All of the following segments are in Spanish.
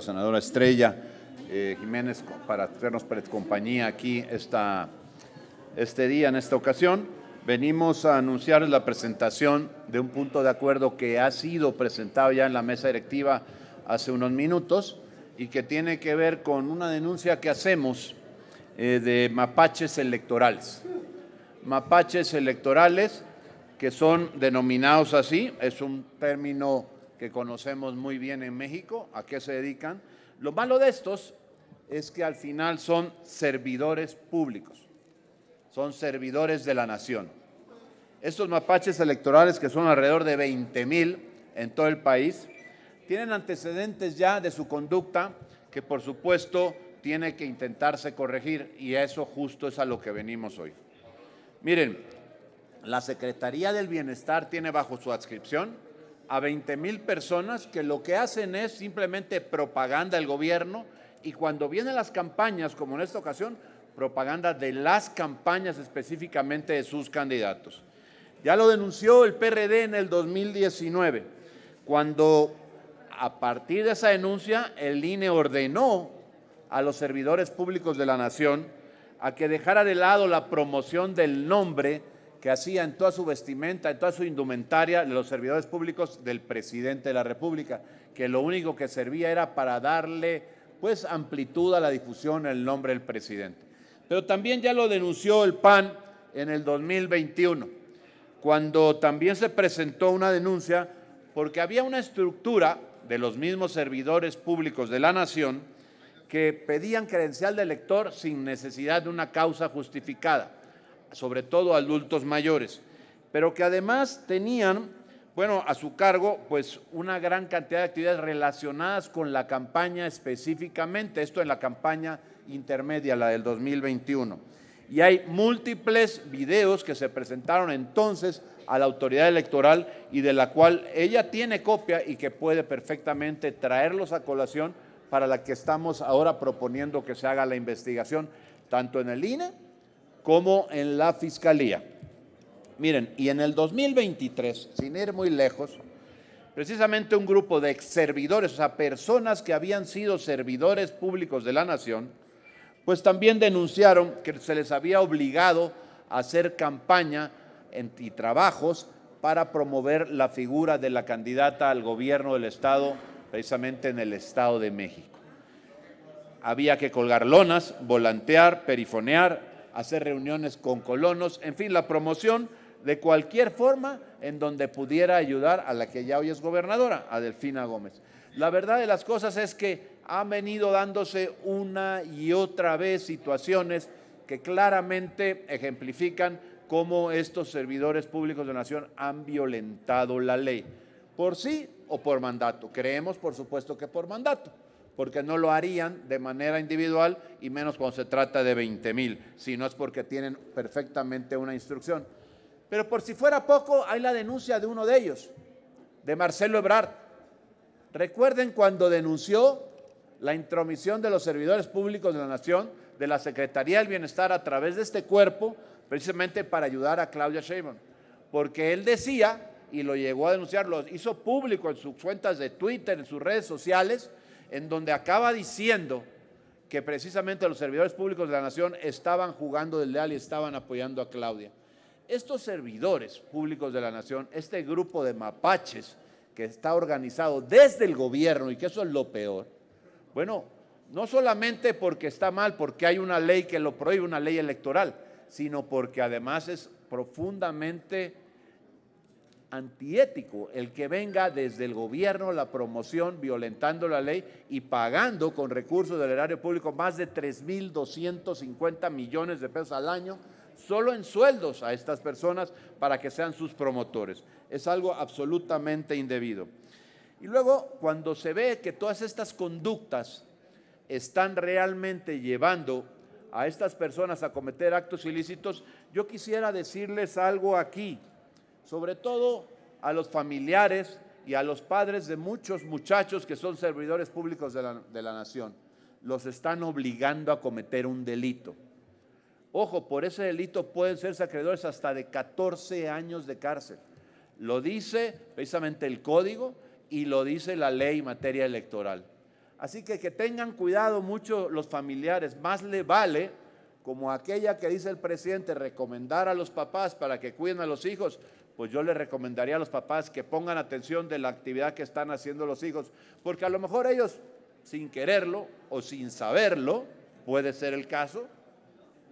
Senadora Estrella Jiménez para hacernos compañía aquí este día, en esta ocasión. Venimos a anunciar la presentación de un punto de acuerdo que ha sido presentado ya en la mesa directiva hace unos minutos y que tiene que ver con una denuncia que hacemos de mapaches electorales. Mapaches electorales que son denominados así, es un término que conocemos muy bien en México. ¿A qué se dedican? Lo malo de estos es que al final son servidores públicos, son servidores de la nación. Estos mapaches electorales, que son alrededor de 20,000 en todo el país, tienen antecedentes ya de su conducta que por supuesto tiene que intentarse corregir, y eso justo es a lo que venimos hoy. Miren, la Secretaría del Bienestar tiene bajo su adscripción a 20,000 personas que lo que hacen es simplemente propaganda del gobierno, y cuando vienen las campañas, como en esta ocasión, propaganda de las campañas específicamente de sus candidatos. Ya lo denunció el PRD en el 2019, cuando a partir de esa denuncia el INE ordenó a los servidores públicos de la nación a que dejara de lado la promoción del nombre que hacía en toda su vestimenta, en toda su indumentaria, de los servidores públicos del presidente de la República, que lo único que servía era para darle pues amplitud a la difusión del nombre del presidente. Pero también ya lo denunció el PAN en el 2021, cuando también se presentó una denuncia porque había una estructura de los mismos servidores públicos de la nación que pedían credencial de elector sin necesidad de una causa justificada, sobre todo adultos mayores, pero que además tenían, a su cargo, pues una gran cantidad de actividades relacionadas con la campaña específicamente, esto en la campaña intermedia, la del 2021. Y hay múltiples videos que se presentaron entonces a la autoridad electoral y de la cual ella tiene copia y que puede perfectamente traerlos a colación para la que estamos ahora proponiendo que se haga la investigación, tanto en el INE como en la Fiscalía. Miren, y en el 2023, sin ir muy lejos, precisamente un grupo de exservidores, o sea, personas que habían sido servidores públicos de la nación, pues también denunciaron que se les había obligado a hacer campaña y trabajos para promover la figura de la candidata al gobierno del Estado, precisamente en el Estado de México. Había que colgar lonas, volantear, perifonear, hacer reuniones con colonos, en fin, la promoción de cualquier forma en donde pudiera ayudar a la que ya hoy es gobernadora, a Delfina Gómez. La verdad de las cosas es que han venido dándose una y otra vez situaciones que claramente ejemplifican cómo estos servidores públicos de la nación han violentado la ley, por sí o por mandato. Creemos, por supuesto, que por mandato, porque no lo harían de manera individual, y menos cuando se trata de 20,000, si no es porque tienen perfectamente una instrucción. Pero por si fuera poco, hay la denuncia de uno de ellos, de Marcelo Ebrard. Recuerden cuando denunció la intromisión de los servidores públicos de la nación, de la Secretaría del Bienestar a través de este cuerpo, precisamente para ayudar a Claudia Sheinbaum, porque él decía, y lo llegó a denunciar, lo hizo público en sus cuentas de Twitter, en sus redes sociales, en donde acaba diciendo que precisamente los servidores públicos de la nación estaban jugando desleal y estaban apoyando a Claudia. Estos servidores públicos de la nación, este grupo de mapaches que está organizado desde el gobierno, y que eso es lo peor, no solamente porque está mal, porque hay una ley que lo prohíbe, una ley electoral, sino porque además es profundamente antiético el que venga desde el gobierno la promoción violentando la ley y pagando con recursos del erario público más de 3,250 millones de pesos al año solo en sueldos a estas personas para que sean sus promotores. Es algo absolutamente indebido. Y luego, cuando se ve que todas estas conductas están realmente llevando a estas personas a cometer actos ilícitos, yo quisiera decirles algo aquí, sobre todo a los familiares y a los padres de muchos muchachos que son servidores públicos de la nación. Los están obligando a cometer un delito. Ojo, por ese delito pueden ser acreedores hasta de 14 años de cárcel. Lo dice precisamente el Código y lo dice la ley en materia electoral. Así que tengan cuidado mucho los familiares, más le vale, como aquella que dice el presidente, recomendar a los papás para que cuiden a los hijos, pues yo le recomendaría a los papás que pongan atención de la actividad que están haciendo los hijos, porque a lo mejor ellos, sin quererlo o sin saberlo, puede ser el caso,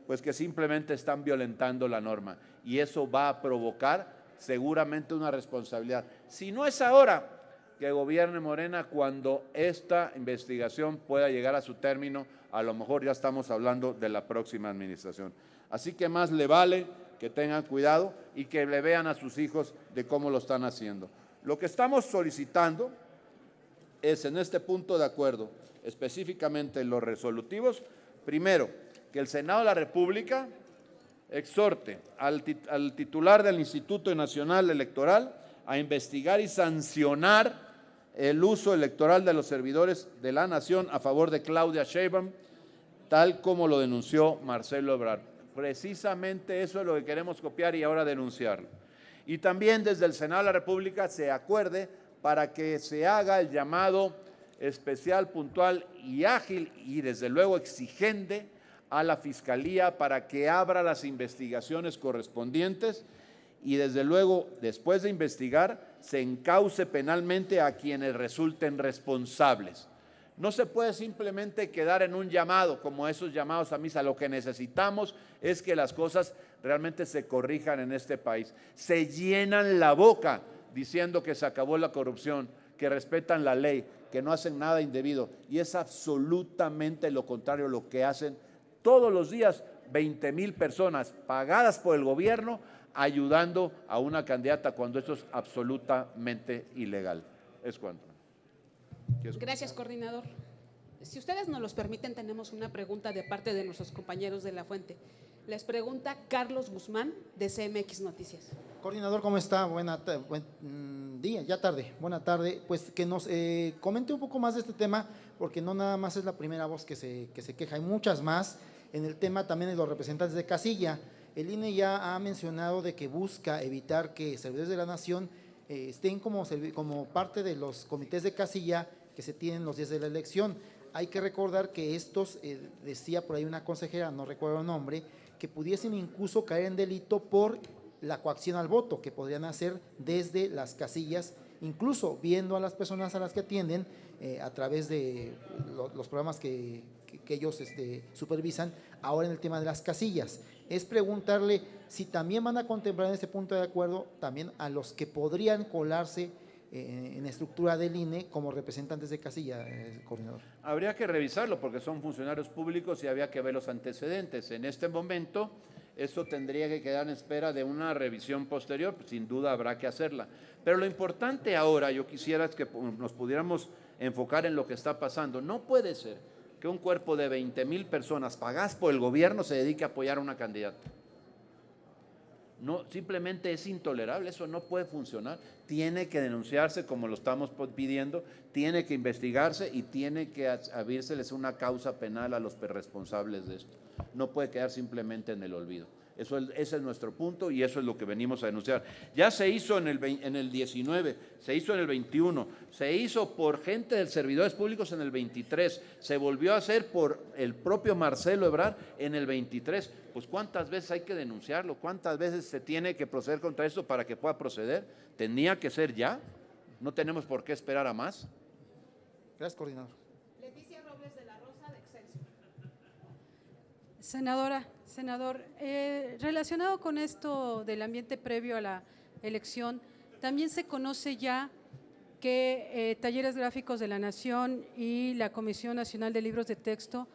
pues que simplemente están violentando la norma y eso va a provocar seguramente una responsabilidad. Si no es ahora, que gobierne Morena cuando esta investigación pueda llegar a su término, a lo mejor ya estamos hablando de la próxima administración. Así que más le vale que tengan cuidado y que le vean a sus hijos de cómo lo están haciendo. Lo que estamos solicitando es en este punto de acuerdo, específicamente en los resolutivos, primero, que el Senado de la República exhorte al titular del Instituto Nacional Electoral a investigar y sancionar el uso electoral de los servidores de la Nación a favor de Claudia Sheinbaum, tal como lo denunció Marcelo Ebrard. Precisamente eso es lo que queremos copiar y ahora denunciarlo. Y también desde el Senado de la República se acuerde para que se haga el llamado especial, puntual y ágil y desde luego exigente a la Fiscalía para que abra las investigaciones correspondientes y desde luego, después de investigar, se encauce penalmente a quienes resulten responsables. No se puede simplemente quedar en un llamado, como esos llamados a misa. Lo que necesitamos es que las cosas realmente se corrijan en este país. Se llenan la boca diciendo que se acabó la corrupción, que respetan la ley, que no hacen nada indebido. Y es absolutamente lo contrario lo que hacen todos los días 20,000 personas pagadas por el gobierno ayudando a una candidata cuando esto es absolutamente ilegal. Es cuanto. Gracias, coordinador. Si ustedes nos los permiten, tenemos una pregunta de parte de nuestros compañeros de La Fuente. Les pregunta Carlos Guzmán, de CMX Noticias. Coordinador, ¿cómo está? Buen día, ya tarde, buena tarde. Pues que nos comente un poco más de este tema, porque no nada más es la primera voz que se queja, hay muchas más en el tema también de los representantes de casilla. El INE ya ha mencionado de que busca evitar que servidores de la Nación estén como parte de los comités de casilla que se tienen los días de la elección. Hay que recordar que estos, decía por ahí una consejera, no recuerdo el nombre, que pudiesen incluso caer en delito por la coacción al voto, que podrían hacer desde las casillas, incluso viendo a las personas a las que atienden a través de los programas que ellos supervisan, ahora en el tema de las casillas. Es preguntarle si también van a contemplar en este punto de acuerdo también a los que podrían colarse en la estructura del INE como representantes de casilla, coordinador. Habría que revisarlo porque son funcionarios públicos y había que ver los antecedentes. En este momento eso tendría que quedar en espera de una revisión posterior, sin duda habrá que hacerla. Pero lo importante ahora, yo quisiera es que nos pudiéramos enfocar en lo que está pasando. No puede ser que un cuerpo de 20,000 personas pagadas por el gobierno se dedique a apoyar a una candidata. No, simplemente es intolerable, eso no puede funcionar. Tiene que denunciarse como lo estamos pidiendo, tiene que investigarse y tiene que abrirseles una causa penal a los responsables de esto. No puede quedar simplemente en el olvido. Ese es nuestro punto y eso es lo que venimos a denunciar. Ya se hizo en el 19, se hizo en el 21, se hizo por gente de servidores públicos en el 23, se volvió a hacer por el propio Marcelo Ebrard en el 23. Pues ¿cuántas veces hay que denunciarlo? ¿Cuántas veces se tiene que proceder contra esto para que pueda proceder? Tenía que ser ya, no tenemos por qué esperar a más. Gracias, coordinador. Leticia Robles de la Rosa, de Excelsior. Senador, relacionado con esto del ambiente previo a la elección, también se conoce ya que Talleres Gráficos de la Nación y la Comisión Nacional de Libros de Texto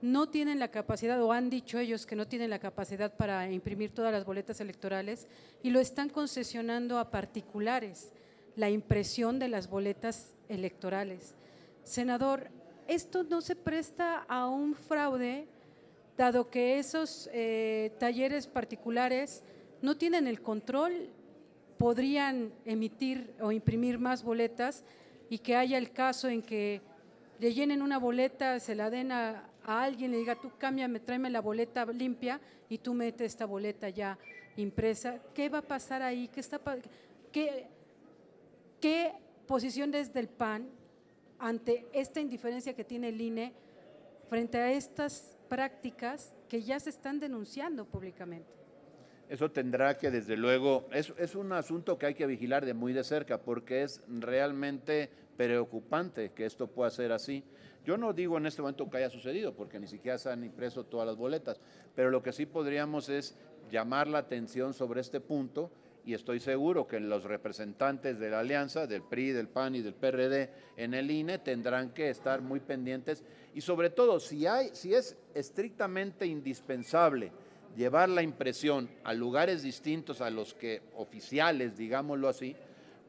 no tienen la capacidad, o han dicho ellos que no tienen la capacidad para imprimir todas las boletas electorales y lo están concesionando a particulares, la impresión de las boletas electorales. Senador, ¿esto no se presta a un fraude, dado que esos talleres particulares no tienen el control, podrían emitir o imprimir más boletas y que haya el caso en que le llenen una boleta, se la den a alguien, le diga tú cámbiame, tráeme la boleta limpia y tú metes esta boleta ya impresa? ¿Qué va a pasar ahí? ¿Qué posición desde el PAN ante esta indiferencia que tiene el INE frente a estas prácticas que ya se están denunciando públicamente? Eso tendrá que, desde luego, es un asunto que hay que vigilar de muy de cerca, porque es realmente preocupante que esto pueda ser así. Yo no digo en este momento que haya sucedido, porque ni siquiera se han impreso todas las boletas, pero lo que sí podríamos es llamar la atención sobre este punto, y estoy seguro que los representantes de la alianza, del PRI, del PAN y del PRD en el INE tendrán que estar muy pendientes, y sobre todo, si es estrictamente indispensable llevar la impresión a lugares distintos a los que oficiales, digámoslo así,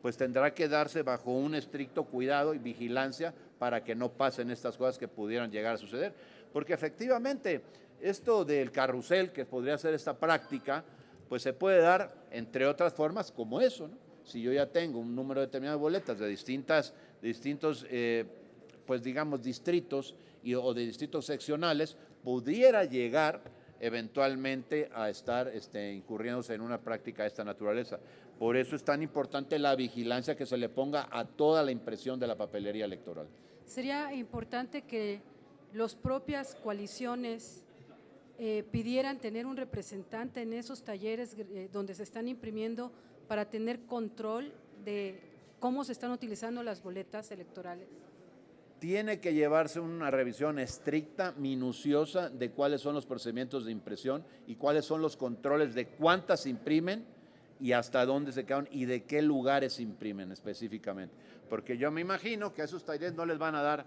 pues tendrá que darse bajo un estricto cuidado y vigilancia para que no pasen estas cosas que pudieran llegar a suceder. Porque efectivamente, esto del carrusel, que podría ser esta práctica, pues se puede dar entre otras formas como eso, ¿no? Si yo ya tengo un número determinado de boletas de distintos, pues digamos, distritos o de distritos seccionales, pudiera llegar eventualmente a estar incurriéndose en una práctica de esta naturaleza. Por eso es tan importante la vigilancia que se le ponga a toda la impresión de la papelería electoral. Sería importante que las propias coaliciones pidieran tener un representante en esos talleres donde se están imprimiendo para tener control de cómo se están utilizando las boletas electorales. Tiene que llevarse una revisión estricta, minuciosa, de cuáles son los procedimientos de impresión y cuáles son los controles de cuántas se imprimen y hasta dónde se quedan y de qué lugares se imprimen específicamente. Porque yo me imagino que a esos talleres no les van a dar,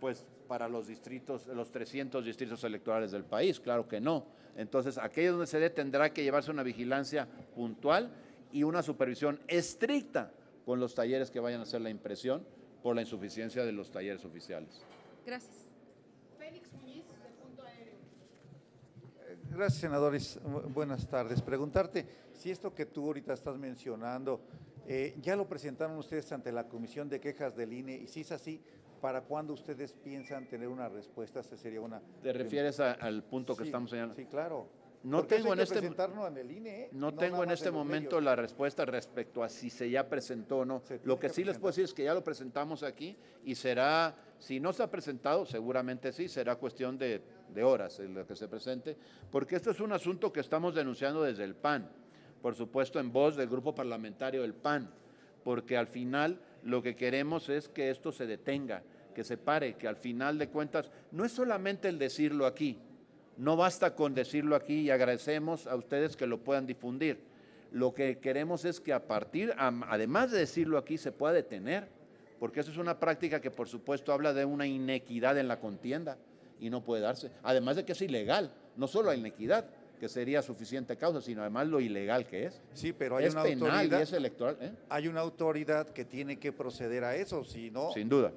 pues, para los distritos, los 300 distritos electorales del país, claro que no. Entonces, aquello donde se dé tendrá que llevarse una vigilancia puntual y una supervisión estricta con los talleres que vayan a hacer la impresión, por la insuficiencia de los talleres oficiales. Gracias. Félix Muñiz, de Punto Aéreo. Gracias, senadores. Buenas tardes. Preguntarte si esto que tú ahorita estás mencionando, ya lo presentaron ustedes ante la Comisión de Quejas del INE, y si es así, ¿para cuándo ustedes piensan tener una respuesta? Esa sería una… ¿Te refieres al punto que estamos señalando? Sí, claro. No tengo en el INE, no tengo en este momento la respuesta respecto a si se ya presentó o no. Lo que sí les puedo decir es que ya lo presentamos aquí y será, si no se ha presentado, seguramente sí, será cuestión de horas en lo que se presente, porque esto es un asunto que estamos denunciando desde el PAN, por supuesto en voz del grupo parlamentario del PAN, porque al final lo que queremos es que esto se detenga, que se pare, que al final de cuentas no es solamente el decirlo aquí. No basta con decirlo aquí y agradecemos a ustedes que lo puedan difundir. Lo que queremos es que además de decirlo aquí, se pueda detener, porque eso es una práctica que por supuesto habla de una inequidad en la contienda y no puede darse. Además de que es ilegal, no solo la inequidad, que sería suficiente causa, sino además lo ilegal que es. Sí, pero hay una penal autoridad, y es electoral. Hay una autoridad que tiene que proceder a eso, si no… Sin duda.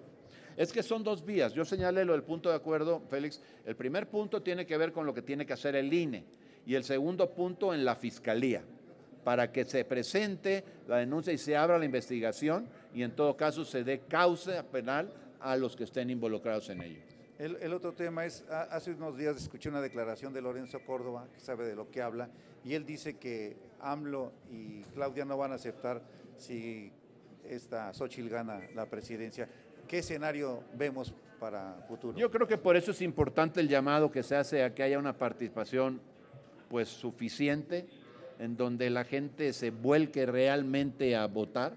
Es que son dos vías. Yo señalé lo del punto de acuerdo, Félix. El primer punto tiene que ver con lo que tiene que hacer el INE y el segundo punto en la Fiscalía, para que se presente la denuncia y se abra la investigación y en todo caso se dé causa penal a los que estén involucrados en ello. El otro tema es, hace unos días escuché una declaración de Lorenzo Córdoba, que sabe de lo que habla, y él dice que AMLO y Claudia no van a aceptar si Xóchitl gana la presidencia. ¿Qué escenario vemos para futuro? Yo creo que por eso es importante el llamado que se hace a que haya una participación pues suficiente, en donde la gente se vuelque realmente a votar,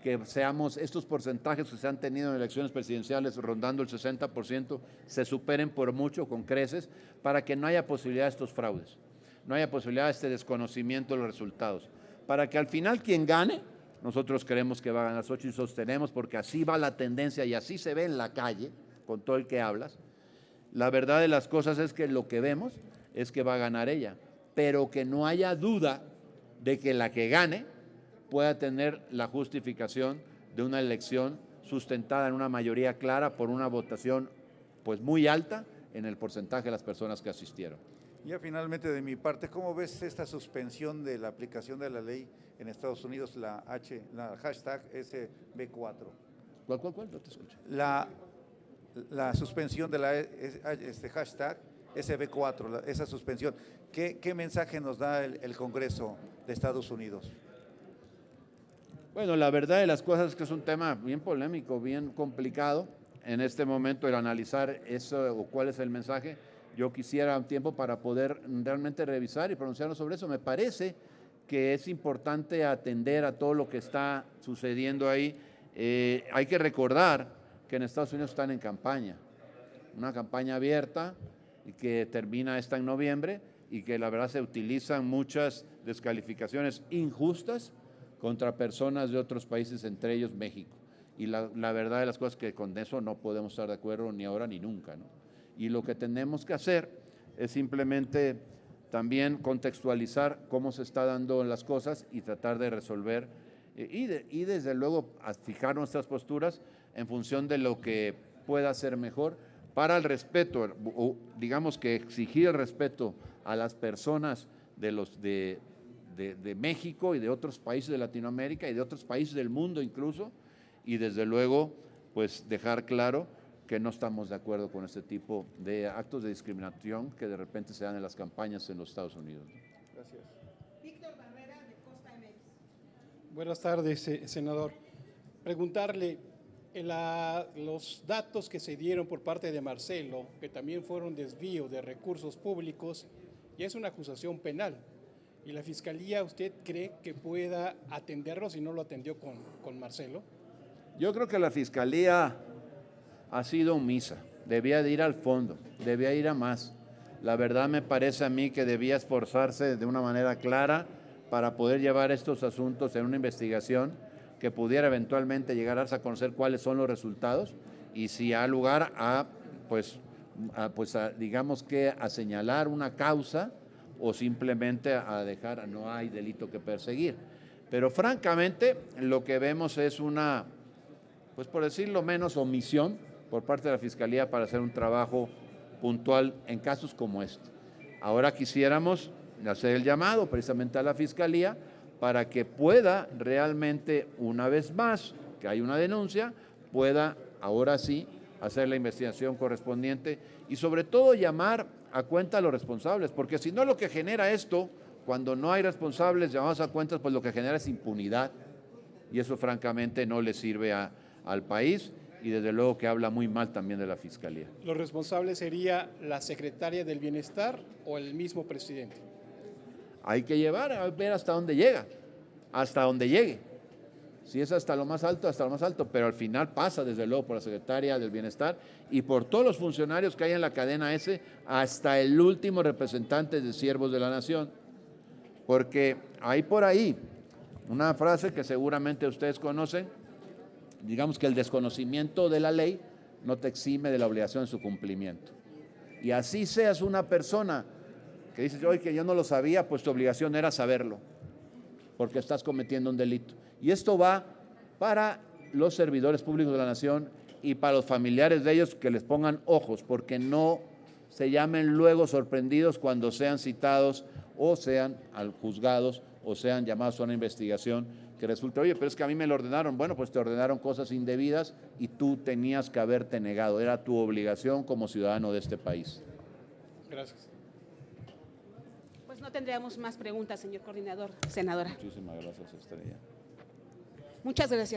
que seamos estos porcentajes que se han tenido en elecciones presidenciales rondando el 60%, se superen por mucho con creces, para que no haya posibilidad de estos fraudes, no haya posibilidad de este desconocimiento de los resultados, para que al final quien gane, nosotros creemos que va a ganar Xóchitl y sostenemos, porque así va la tendencia y así se ve en la calle, con todo el que hablas. La verdad de las cosas es que lo que vemos es que va a ganar ella, pero que no haya duda de que la que gane pueda tener la justificación de una elección sustentada en una mayoría clara por una votación pues muy alta en el porcentaje de las personas que asistieron. Ya finalmente de mi parte, ¿cómo ves esta suspensión de la aplicación de la ley en Estados Unidos, la hashtag SB4? ¿Cuál? No te escucho. La suspensión de la hashtag SB4, esa suspensión. ¿Qué mensaje nos da el Congreso de Estados Unidos? Bueno, la verdad de las cosas es que es un tema bien polémico, bien complicado. En este momento el analizar eso o cuál es el mensaje, yo quisiera un tiempo para poder realmente revisar y pronunciarnos sobre eso. Me parece que es importante atender a todo lo que está sucediendo ahí. Hay que recordar que en Estados Unidos están en campaña, una campaña abierta y que termina esta en noviembre y que la verdad se utilizan muchas descalificaciones injustas contra personas de otros países, entre ellos México. Y la verdad de las cosas es que con eso no podemos estar de acuerdo ni ahora ni nunca, ¿no? Y lo que tenemos que hacer es simplemente también contextualizar cómo se está dando las cosas y tratar de resolver y desde luego a fijar nuestras posturas en función de lo que pueda ser mejor para el respeto, o digamos que exigir el respeto a las personas de México y de otros países de Latinoamérica y de otros países del mundo incluso, y desde luego pues dejar claro que no estamos de acuerdo con este tipo de actos de discriminación que de repente se dan en las campañas en los Estados Unidos. Gracias. Víctor Barrera, de Costa MX. Buenas tardes, senador. Preguntarle, los datos que se dieron por parte de Marcelo, que también fueron desvío de recursos públicos, y es una acusación penal. ¿Y la Fiscalía usted cree que pueda atenderlo si no lo atendió con Marcelo? Yo creo que la Fiscalía ha sido omisa, debía de ir al fondo, debía ir a más. La verdad me parece a mí que debía esforzarse de una manera clara para poder llevar estos asuntos en una investigación que pudiera eventualmente llegar a conocer cuáles son los resultados y si ha lugar digamos que a señalar una causa o simplemente a dejar, no hay delito que perseguir. Pero francamente lo que vemos es una, pues por decirlo menos, omisión por parte de la Fiscalía para hacer un trabajo puntual en casos como este. Ahora quisiéramos hacer el llamado precisamente a la Fiscalía para que pueda realmente, una vez más, que hay una denuncia, pueda ahora sí hacer la investigación correspondiente y sobre todo llamar a cuenta a los responsables, porque si no lo que genera esto, cuando no hay responsables llamados a cuentas, pues lo que genera es impunidad y eso francamente no le sirve al país y desde luego que habla muy mal también de la Fiscalía. ¿Los responsables sería la secretaria del Bienestar o el mismo presidente? Hay que llevar a ver hasta dónde llega, hasta donde llegue. Si es hasta lo más alto, pero al final pasa desde luego por la secretaria del Bienestar y por todos los funcionarios que hay en la cadena S, hasta el último representante de Siervos de la Nación. Porque hay por ahí una frase que seguramente ustedes conocen, digamos que el desconocimiento de la ley no te exime de la obligación de su cumplimiento. Y así seas una persona que dices, oye, que yo no lo sabía, pues tu obligación era saberlo, porque estás cometiendo un delito. Y esto va para los servidores públicos de la nación y para los familiares de ellos que les pongan ojos, porque no se llamen luego sorprendidos cuando sean citados o sean juzgados o sean llamados a una investigación que resulta, oye, pero es que a mí me lo ordenaron. Bueno, pues te ordenaron cosas indebidas y tú tenías que haberte negado. Era tu obligación como ciudadano de este país. Gracias. Pues no tendríamos más preguntas, señor coordinador, senadora. Muchísimas gracias, Estrella. Muchas gracias.